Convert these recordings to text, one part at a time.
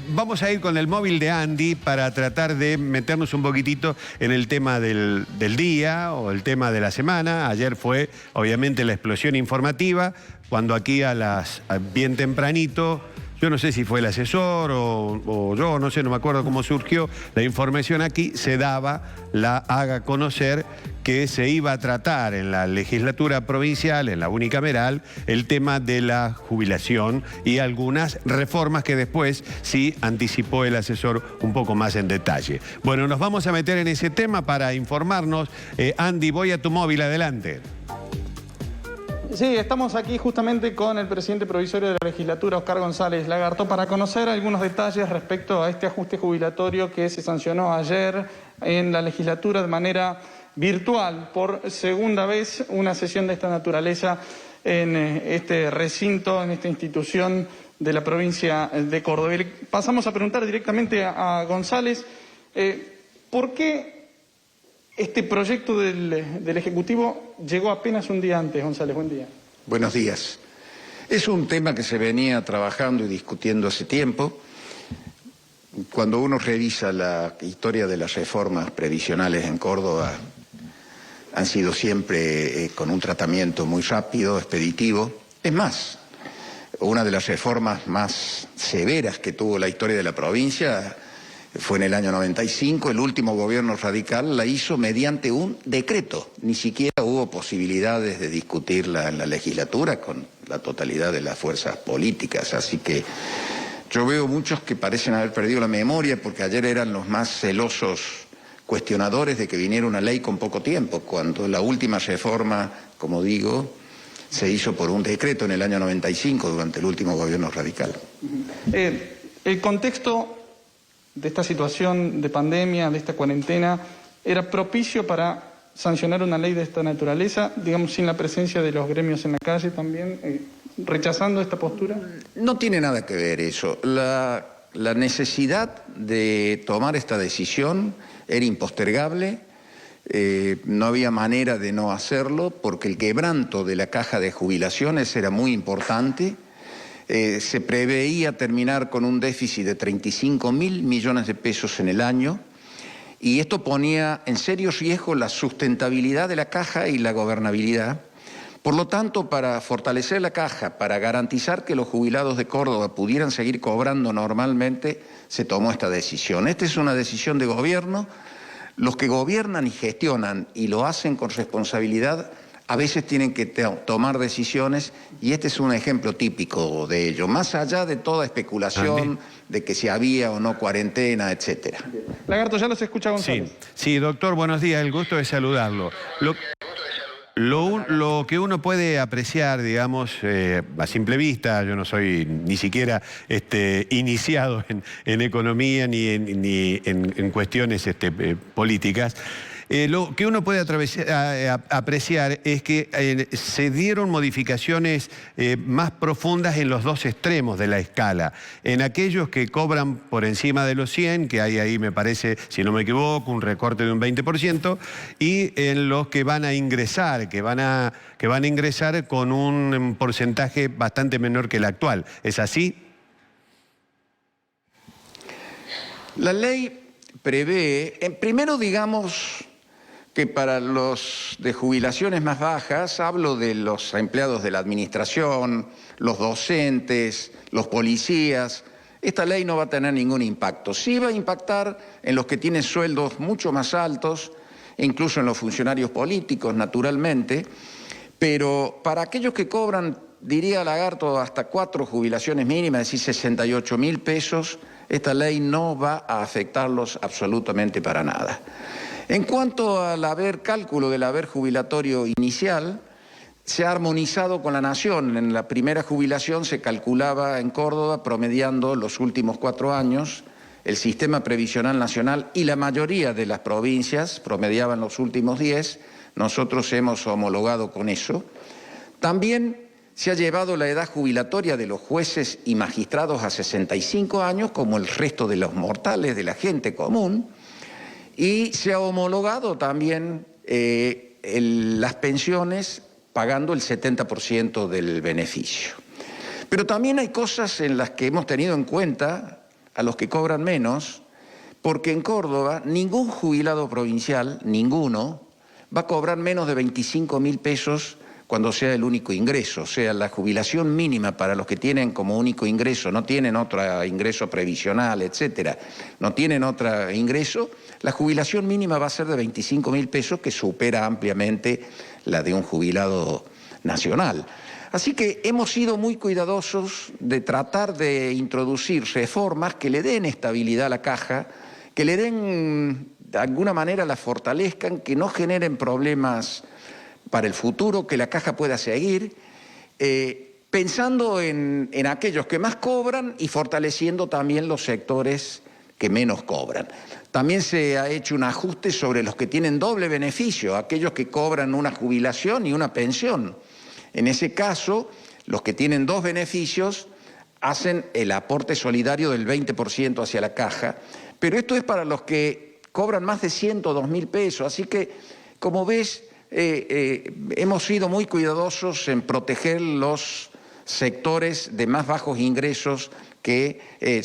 Vamos a ir con el móvil de Andy para tratar de meternos un poquitito en el tema del día o el tema de la semana. Ayer fue, obviamente, la explosión informativa, cuando aquí bien tempranito, yo no sé si fue el asesor o yo, no sé, no me acuerdo cómo surgió la información aquí, se daba la haga conocer que se iba a tratar en la legislatura provincial, en la unicameral, el tema de la jubilación y algunas reformas que después sí anticipó el asesor un poco más en detalle. Bueno, nos vamos a meter en ese tema para informarnos. Andy, voy a tu móvil, adelante. Sí, estamos aquí justamente con el presidente provisorio de la legislatura, Oscar González Lagarto, para conocer algunos detalles respecto a este ajuste jubilatorio que se sancionó ayer en la legislatura de manera virtual. Por segunda vez, una sesión de esta naturaleza en este recinto, en esta institución de la provincia de Córdoba. Y pasamos a preguntar directamente a González, ¿por qué este proyecto del Ejecutivo llegó apenas un día antes? González, buen día. Buenos días. Es un tema que se venía trabajando y discutiendo hace tiempo. Cuando uno revisa la historia de las reformas previsionales en Córdoba, han sido siempre con un tratamiento muy rápido, expeditivo. Es más, una de las reformas más severas que tuvo la historia de la provincia fue en el año 95, el último gobierno radical la hizo mediante un decreto. Ni siquiera hubo posibilidades de discutirla en la legislatura con la totalidad de las fuerzas políticas. Así que yo veo muchos que parecen haber perdido la memoria porque ayer eran los más celosos cuestionadores de que viniera una ley con poco tiempo, cuando la última reforma, como digo, se hizo por un decreto en el año 95 durante el último gobierno radical. El contexto de esta situación de pandemia, de esta cuarentena, ¿era propicio para sancionar una ley de esta naturaleza, digamos, sin la presencia de los gremios en la calle también, rechazando esta postura? No tiene nada que ver eso. La necesidad de tomar esta decisión era impostergable, no había manera de no hacerlo, porque el quebranto de la caja de jubilaciones era muy importante. Se preveía terminar con un déficit de 35.000 millones de pesos en el año, y esto ponía en serio riesgo la sustentabilidad de la caja y la gobernabilidad. Por lo tanto, para fortalecer la caja, para garantizar que los jubilados de Córdoba pudieran seguir cobrando normalmente, se tomó esta decisión. Esta es una decisión de gobierno. Los que gobiernan y gestionan y lo hacen con responsabilidad a veces tienen que tomar decisiones, y este es un ejemplo típico de ello, más allá de toda especulación de que si había o no cuarentena, etcétera. Lagarto, ya los escucha González. Sí, doctor, buenos días, el gusto de saludarlo. Lo que uno puede apreciar, digamos, a simple vista, yo no soy ni siquiera iniciado en economía ni en cuestiones políticas. Lo que uno puede apreciar es que se dieron modificaciones más profundas en los dos extremos de la escala. En aquellos que cobran por encima de los 100, que hay ahí, me parece, si no me equivoco, un recorte de un 20%, y en los que van a ingresar, que van a ingresar con un porcentaje bastante menor que el actual. ¿Es así? La ley prevé, primero digamos que para los de jubilaciones más bajas, hablo de los empleados de la administración, los docentes, los policías, esta ley no va a tener ningún impacto. Sí va a impactar en los que tienen sueldos mucho más altos, e incluso en los funcionarios políticos, naturalmente, pero para aquellos que cobran, diría Lagarto, hasta 4 jubilaciones mínimas, es decir, 68.000 pesos, esta ley no va a afectarlos absolutamente para nada. En cuanto al cálculo del haber jubilatorio inicial, se ha armonizado con la nación. En la primera jubilación se calculaba en Córdoba, promediando los últimos 4 años, el sistema previsional nacional, y la mayoría de las provincias promediaban los últimos 10. Nosotros hemos homologado con eso. También se ha llevado la edad jubilatoria de los jueces y magistrados a 65 años, como el resto de los mortales, de la gente común. Y se ha homologado también las pensiones pagando el 70% del beneficio. Pero también hay cosas en las que hemos tenido en cuenta a los que cobran menos, porque en Córdoba ningún jubilado provincial, ninguno, va a cobrar menos de 25.000 pesos cuando sea el único ingreso. O sea, la jubilación mínima para los que tienen como único ingreso, no tienen otro ingreso previsional, etcétera, no tienen otro ingreso, la jubilación mínima va a ser de 25.000 pesos, que supera ampliamente la de un jubilado nacional. Así que hemos sido muy cuidadosos de tratar de introducir reformas que le den estabilidad a la caja, que le den, de alguna manera la fortalezcan, que no generen problemas para el futuro, que la caja pueda seguir, pensando en aquellos que más cobran y fortaleciendo también los sectores que menos cobran. También se ha hecho un ajuste sobre los que tienen doble beneficio, aquellos que cobran una jubilación y una pensión. En ese caso, los que tienen dos beneficios hacen el aporte solidario del 20% hacia la caja, pero esto es para los que cobran más de 102.000 pesos, así que, como ves, hemos sido muy cuidadosos en proteger los sectores de más bajos ingresos que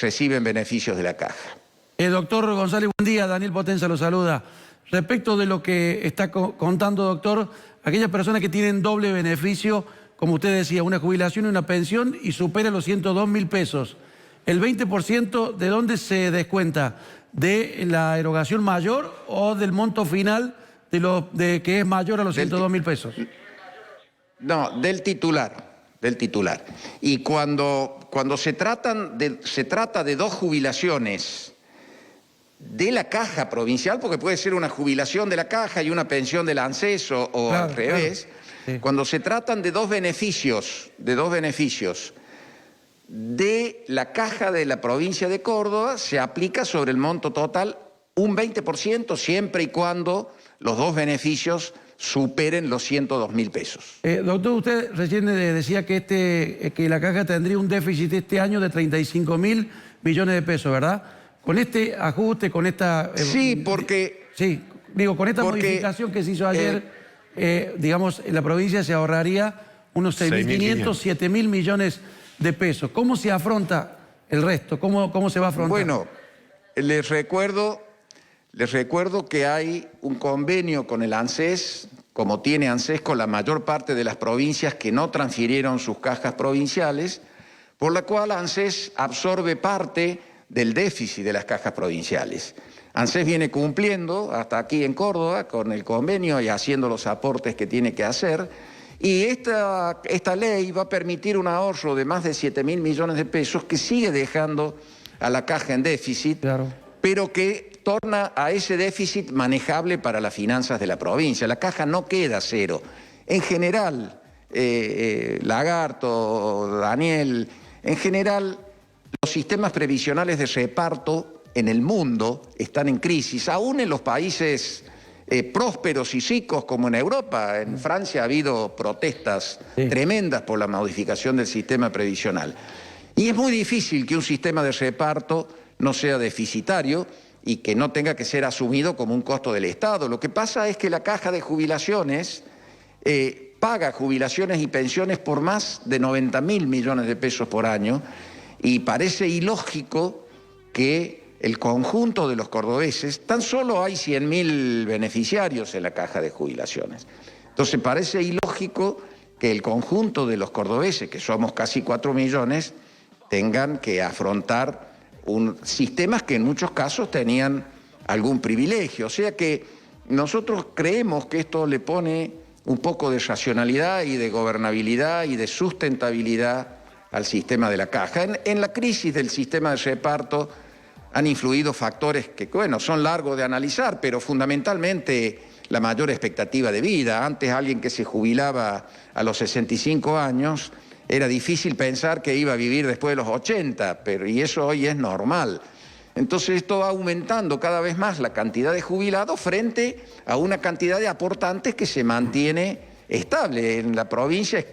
reciben beneficios de la caja. Doctor González, buen día. Daniel Potenza lo saluda. Respecto de lo que está contando, doctor, aquellas personas que tienen doble beneficio, como usted decía, una jubilación y una pensión y supera los 102.000 pesos, ¿el 20% de dónde se descuenta? ¿De la erogación mayor o del monto final de que es mayor a los 102.000 pesos? No, del titular. Y cuando se trata de dos jubilaciones de la caja provincial, porque puede ser una jubilación de la caja y una pensión del ANSES o claro, al revés, claro. Sí. Cuando se tratan de dos beneficios de la caja de la provincia de Córdoba, se aplica sobre el monto total un 20% siempre y cuando los dos beneficios superen los 102.000 pesos. Doctor, usted recién decía que la caja tendría un déficit este año de 35.000 millones de pesos, ¿verdad? Con este ajuste, con esta... sí, porque... Sí, digo, con esta modificación que se hizo ayer, digamos, en la provincia se ahorraría unos 6.500, 7.000 millones de pesos. ¿Cómo se afronta el resto? ¿Cómo se va a afrontar? Bueno, les recuerdo que hay un convenio con el ANSES, como tiene ANSES con la mayor parte de las provincias que no transfirieron sus cajas provinciales, por la cual ANSES absorbe parte del déficit de las cajas provinciales. ANSES viene cumpliendo hasta aquí en Córdoba con el convenio y haciendo los aportes que tiene que hacer, y esta ley va a permitir un ahorro de más de 7.000 millones de pesos que sigue dejando a la caja en déficit, claro, pero que torna a ese déficit manejable para las finanzas de la provincia. La caja no queda cero. En general, Lagarto, Daniel, en general, los sistemas previsionales de reparto en el mundo están en crisis, aún en los países prósperos y ricos como en Europa. En Francia ha habido protestas tremendas por la modificación del sistema previsional. Y es muy difícil que un sistema de reparto no sea deficitario y que no tenga que ser asumido como un costo del Estado. Lo que pasa es que la caja de jubilaciones paga jubilaciones y pensiones por más de 90.000 millones de pesos por año, y parece ilógico que el conjunto de los cordobeses, tan solo hay 100.000 beneficiarios en la caja de jubilaciones. Entonces parece ilógico que el conjunto de los cordobeses, que somos casi 4 millones, tengan que afrontar sistemas que en muchos casos tenían algún privilegio. O sea que nosotros creemos que esto le pone un poco de racionalidad y de gobernabilidad y de sustentabilidad al sistema de la caja. En la crisis del sistema de reparto han influido factores que, bueno, son largos de analizar, pero fundamentalmente la mayor expectativa de vida. Antes alguien que se jubilaba a los 65 años era difícil pensar que iba a vivir después de los 80, y eso hoy es normal. Entonces esto va aumentando cada vez más la cantidad de jubilados frente a una cantidad de aportantes que se mantiene estable. En la provincia es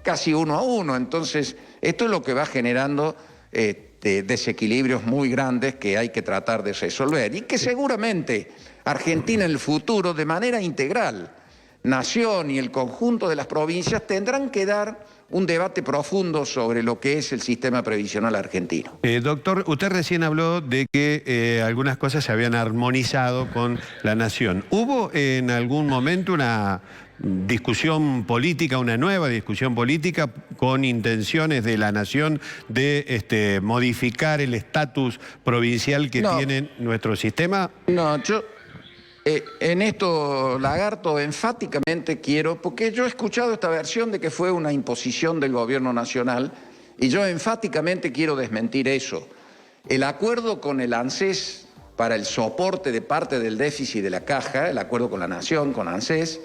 casi 1 a 1, entonces esto es lo que va generando desequilibrios muy grandes que hay que tratar de resolver, y que seguramente Argentina en el futuro, de manera integral, Nación y el conjunto de las provincias tendrán que dar un debate profundo sobre lo que es el sistema previsional argentino. Doctor, usted recién habló de que algunas cosas se habían armonizado con la nación. ¿Hubo en algún momento una discusión política, una nueva discusión política con intenciones de la nación de modificar el estatus provincial que tiene nuestro sistema? No, yo en esto, Lagarto, enfáticamente quiero, porque yo he escuchado esta versión de que fue una imposición del gobierno nacional, y yo enfáticamente quiero desmentir eso. El acuerdo con el ANSES para el soporte de parte del déficit de la caja, el acuerdo con la Nación, con ANSES,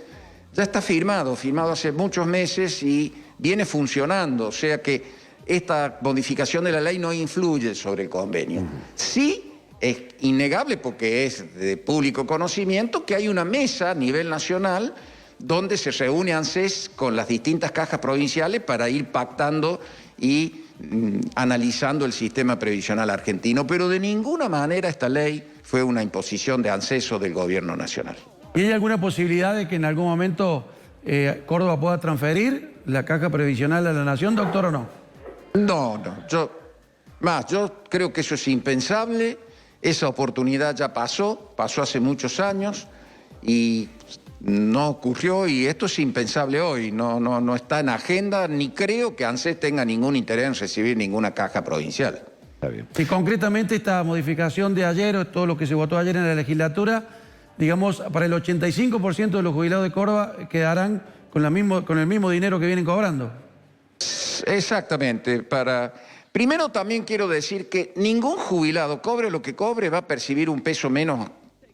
ya está firmado hace muchos meses y viene funcionando, o sea que esta modificación de la ley no influye sobre el convenio. Sí, es innegable, porque es de público conocimiento, que hay una mesa a nivel nacional donde se reúne ANSES con las distintas cajas provinciales para ir pactando y analizando el sistema previsional argentino, pero de ninguna manera esta ley fue una imposición de ANSES o del gobierno nacional. ¿Y hay alguna posibilidad de que en algún momento Córdoba pueda transferir la caja previsional a la nación, doctor, o no? No, yo creo que eso es impensable. Esa oportunidad ya pasó hace muchos años y no ocurrió, y esto es impensable hoy, no está en agenda, ni creo que ANSES tenga ningún interés en recibir ninguna caja provincial. Está bien. Y concretamente esta modificación de ayer, o todo lo que se votó ayer en la legislatura, digamos, para el 85% de los jubilados de Córdoba quedarán con el mismo dinero que vienen cobrando. Exactamente. Primero también quiero decir que ningún jubilado, cobre lo que cobre, va a percibir un peso menos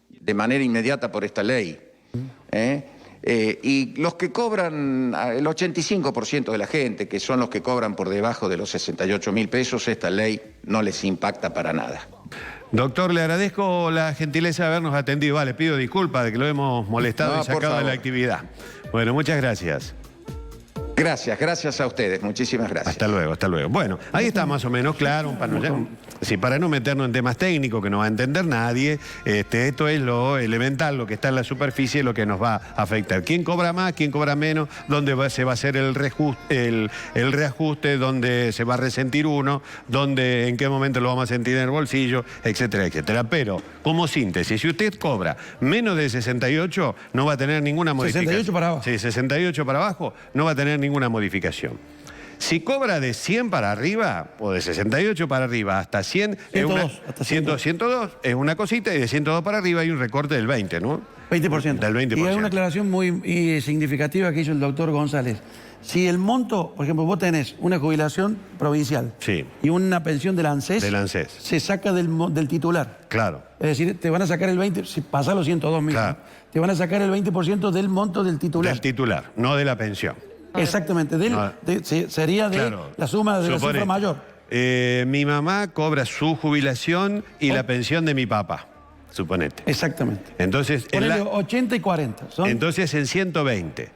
de manera inmediata por esta ley. Y los que cobran, el 85% de la gente, que son los que cobran por debajo de los 68.000 pesos, esta ley no les impacta para nada. Doctor, le agradezco la gentileza de habernos atendido. Vale, pido disculpas de que lo hemos molestado y sacado de la actividad. Bueno, muchas gracias. Gracias a ustedes, muchísimas gracias. Hasta luego, hasta luego. Bueno, ahí está más o menos claro un panorama. Sí, para no meternos en temas técnicos que no va a entender nadie, esto es lo elemental, lo que está en la superficie, lo que nos va a afectar. ¿Quién cobra más, quién cobra menos? ¿Dónde se va a hacer el reajuste? ¿Dónde se va a resentir uno? ¿En qué momento lo vamos a sentir en el bolsillo? Etcétera, etcétera. Pero, como síntesis, si usted cobra menos de 68, no va a tener ninguna modificación. 68 para abajo. Sí, 68 para abajo, no va a tener ninguna modificación. Si cobra de 100 para arriba, o de 68 para arriba hasta 100, 102, hasta 102 es una cosita, y de 102 para arriba hay un recorte del 20, ¿no? 20%. Del 20%. Y hay una aclaración muy significativa que hizo el doctor González. Si el monto, por ejemplo, vos tenés una jubilación provincial, sí, y una pensión del ANSES, se saca del titular. Claro. Es decir, te van a sacar el 20%, si pasa los 102.000, claro, te van a sacar el 20% del monto del titular. Del titular, no de la pensión. Exactamente, sería de la suma de la cifra mayor. Mi mamá cobra su jubilación y la pensión de mi papá, suponete. Exactamente. Entonces, ponele 80 y 40. Entonces, en 120,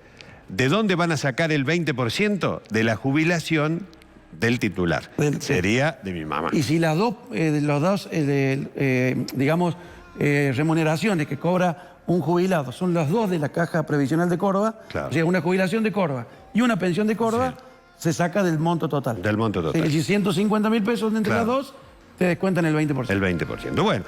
¿de dónde van a sacar el 20%? De la jubilación del titular. Sería de mi mamá. Y si las dos, remuneraciones que cobra un jubilado son las dos de la Caja Previsional de Córdoba, claro, o sea, una jubilación de Córdoba y una pensión de Córdoba, se saca del monto total. Del monto total. Si 150.000 pesos entre las dos, te descuentan el 20%. El 20%. Bueno.